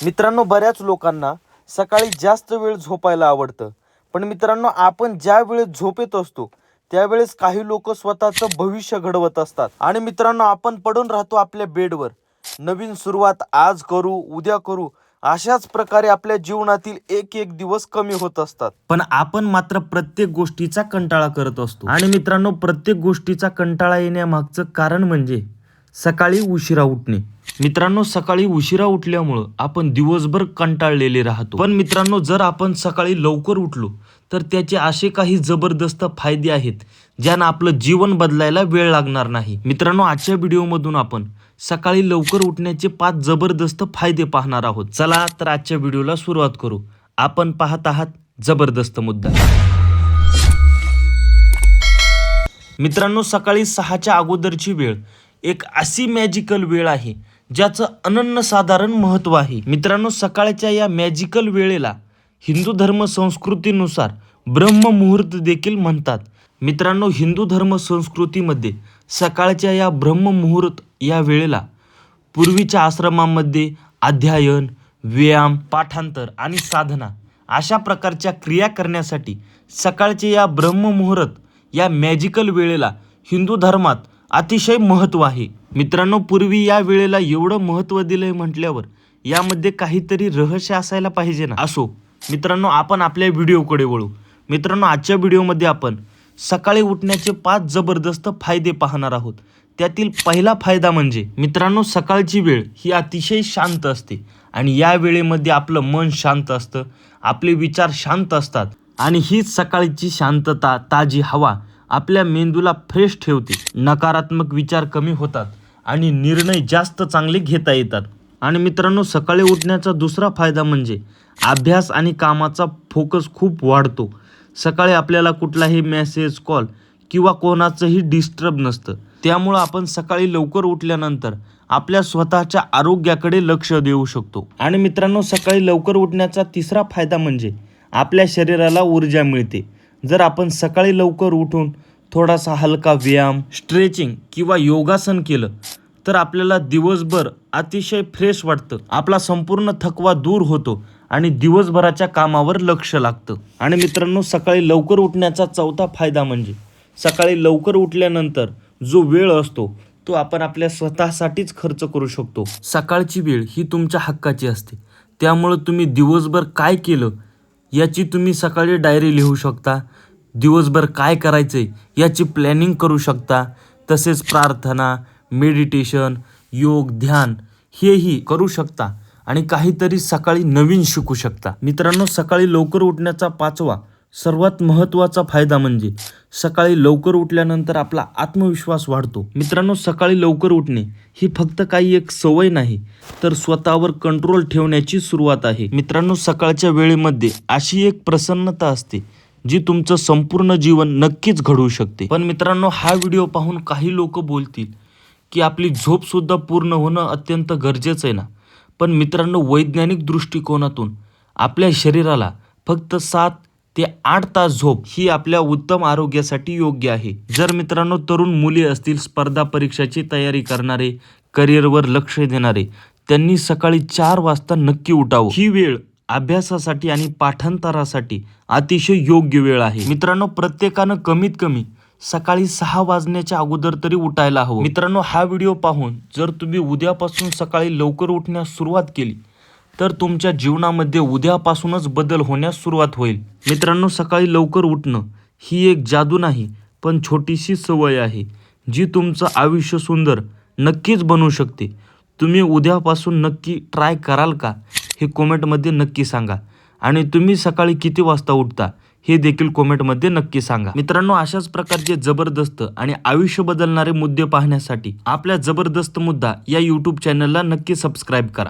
मित्रांनो, बऱ्याच लोकांना सकाळी जास्त वेळ झोपायला आवडतं. पण मित्रांनो, आपण ज्या वेळेस झोपेत असतो त्यावेळेस काही लोक स्वतःचं भविष्य घडवत असतात. आणि मित्रांनो, आपण पडून राहतो आपल्या बेडवर. नवीन सुरुवात आज करू, उद्या करू, अशाच प्रकारे आपल्या जीवनातील एक एक दिवस कमी होत असतात. पण आपण मात्र प्रत्येक गोष्टीचा कंटाळा करत असतो. आणि मित्रांनो, प्रत्येक गोष्टीचा कंटाळा येण्यामागचं कारण म्हणजे सकाळी उशिरा उठणे. मित्रांनो, सकाळी उशिरा उठल्यामुळं आपण दिवसभर कंटाळलेले राहतो. पण मित्रांनो, जर आपण सकाळी लवकर उठलो तर त्याचे असे काही जबरदस्त फायदे आहेत ज्यांना आपलं जीवन बदलायला वेळ लागणार नाही. मित्रांनो, आजच्या व्हिडिओमधून आपण सकाळी लवकर उठण्याचे 5 जबरदस्त फायदे पाहणार आहोत. चला तर आजच्या व्हिडिओला सुरुवात करू. आपण पाहत आहात जबरदस्त मुद्दा. मित्रांनो, सकाळी 6च्या अगोदरची वेळ एक अशी मॅजिकल वेळ आहे ज्याचं अनन्यसाधारण महत्त्व आहे. मित्रांनो, सकाळच्या या मॅजिकल वेळेला हिंदू धर्म संस्कृतीनुसार ब्रह्ममुहूर्त देखील म्हणतात. मित्रांनो, हिंदू धर्म संस्कृतीमध्ये सकाळच्या या ब्रह्ममुहूर्त या वेळेला पूर्वीच्या आश्रमांमध्ये अध्ययन, व्यायाम, पाठांतर आणि साधना अशा प्रकारच्या क्रिया करण्यासाठी सकाळचे या ब्रह्ममुहूर्त या मॅजिकल वेळेला हिंदू धर्मात अतिशय महत्त्व आहे. मित्रांनो, पूर्वी या वेळेला एवढं महत्त्व दिलंय म्हटल्यावर यामध्ये काहीतरी रहस्य असायला पाहिजे ना. असो मित्रांनो, आपण आपल्या व्हिडिओकडे वळू. मित्रांनो, आजच्या व्हिडिओमध्ये आपण सकाळी उठण्याचे 5 जबरदस्त फायदे पाहणार आहोत. त्यातील पहिला फायदा म्हणजे मित्रांनो, सकाळची वेळ ही अतिशय शांत असते आणि या वेळेमध्ये आपलं मन शांत असतं, आपले विचार शांत असतात आणि हीच सकाळची शांतता, ताजी हवा आपल्या मेंदूला फ्रेश ठेवते. नकारात्मक विचार कमी होतात आणि निर्णय जास्त चांगले घेता येतात. आणि मित्रांनो, सकाळी उठण्याचा दुसरा फायदा म्हणजे अभ्यास आणि कामाचा फोकस खूप वाढतो. सकाळी आपल्याला कुठलाही मेसेज, कॉल किंवा कोणाचंही डिस्टर्ब नसतं. त्यामुळं आपण सकाळी लवकर उठल्यानंतर आपल्या स्वतःच्या आरोग्याकडे लक्ष देऊ शकतो. आणि मित्रांनो, सकाळी लवकर उठण्याचा तिसरा फायदा म्हणजे आपल्या शरीराला ऊर्जा मिळते. जर आपण सकाळी लवकर उठून थोडासा हलका व्यायाम, स्ट्रेचिंग किंवा योगासन केलं तर आपल्याला दिवसभर अतिशय फ्रेश वाटतं. आपला संपूर्ण थकवा दूर होतो आणि दिवसभराच्या कामावर लक्ष लागतं. आणि मित्रांनो, सकाळी लवकर उठण्याचा चौथा फायदा म्हणजे सकाळी लवकर उठल्यानंतर जो वेळ असतो तो आपण आपल्या स्वतःसाठीच खर्च करू शकतो. सकाळची वेळ ही तुमच्या हक्काची असते. त्यामुळं तुम्ही दिवसभर काय केलं याची तुम्ही सकाळी डायरी लिहू शकता. दिवसभर काय करायचंय याची प्लॅनिंग करू शकता. तसेच प्रार्थना, मेडिटेशन, योग, ध्यान हेही करू शकता आणि काहीतरी सकाळी नवीन शिकू शकता. मित्रांनो, सकाळी लवकर उठण्याचा 5वा सर्वात महत्त्वाचा फायदा म्हणजे सकाळी लवकर उठल्यानंतर आपला आत्मविश्वास वाढतो. मित्रांनो, सकाळी लवकर उठणे ही फक्त काही एक सवय नाही तर स्वतःवर कंट्रोल ठेवण्याची सुरुवात आहे. मित्रांनो, सकाळच्या वेळेमध्ये अशी एक प्रसन्नता असते जी तुमचं संपूर्ण जीवन नक्कीच घडवू शकते. पण मित्रांनो, हा व्हिडिओ पाहून काही लोक बोलतील की आपली झोपसुद्धा पूर्ण होणं अत्यंत गरजेचं आहे ना. पण मित्रांनो, वैज्ञानिक दृष्टिकोनातून आपल्या शरीराला फक्त 7 ते 8 तास झोप ही आपल्या उत्तम आरोग्यासाठी योग्य आहे. जर मित्रांनो तरुण मुली असतील, स्पर्धा परीक्षाची तयारी करणारे, करिअरवर लक्ष देणारे, त्यांनी सकाळी 4 वाजता नक्की उठावं. ही वेळ अभ्यासासाठी आणि पाठांतरासाठी अतिशय योग्य वेळ आहे. मित्रांनो, प्रत्येकानं कमीत कमी सकाळी 6 वाजण्याच्या अगोदर तरी उठायला हवं. मित्रांनो, हा व्हिडिओ पाहून जर तुम्ही उद्यापासून सकाळी लवकर उठण्यास सुरुवात केली तर तुमच्या जीवनामध्ये उद्यापासूनच बदल होण्यास सुरुवात होईल. मित्रांनो, सकाळी लवकर उठणं ही एक जादू नाही पण छोटीशी सवय आहे जी तुमचं आयुष्य सुंदर नक्कीच बनवू शकते. तुम्ही उद्यापासून नक्की ट्राय कराल का हे कमेंटमध्ये नक्की सांगा. आणि तुम्ही सकाळी किती वाजता उठता हे देखील कमेंटमध्ये नक्की सांगा. मित्रांनो, अशाच प्रकारचे जबरदस्त आणि आयुष्य बदलणारे मुद्दे पाहण्यासाठी आपल्या जबरदस्त मुद्दा या यूट्यूब चॅनलला नक्की सबस्क्राईब करा.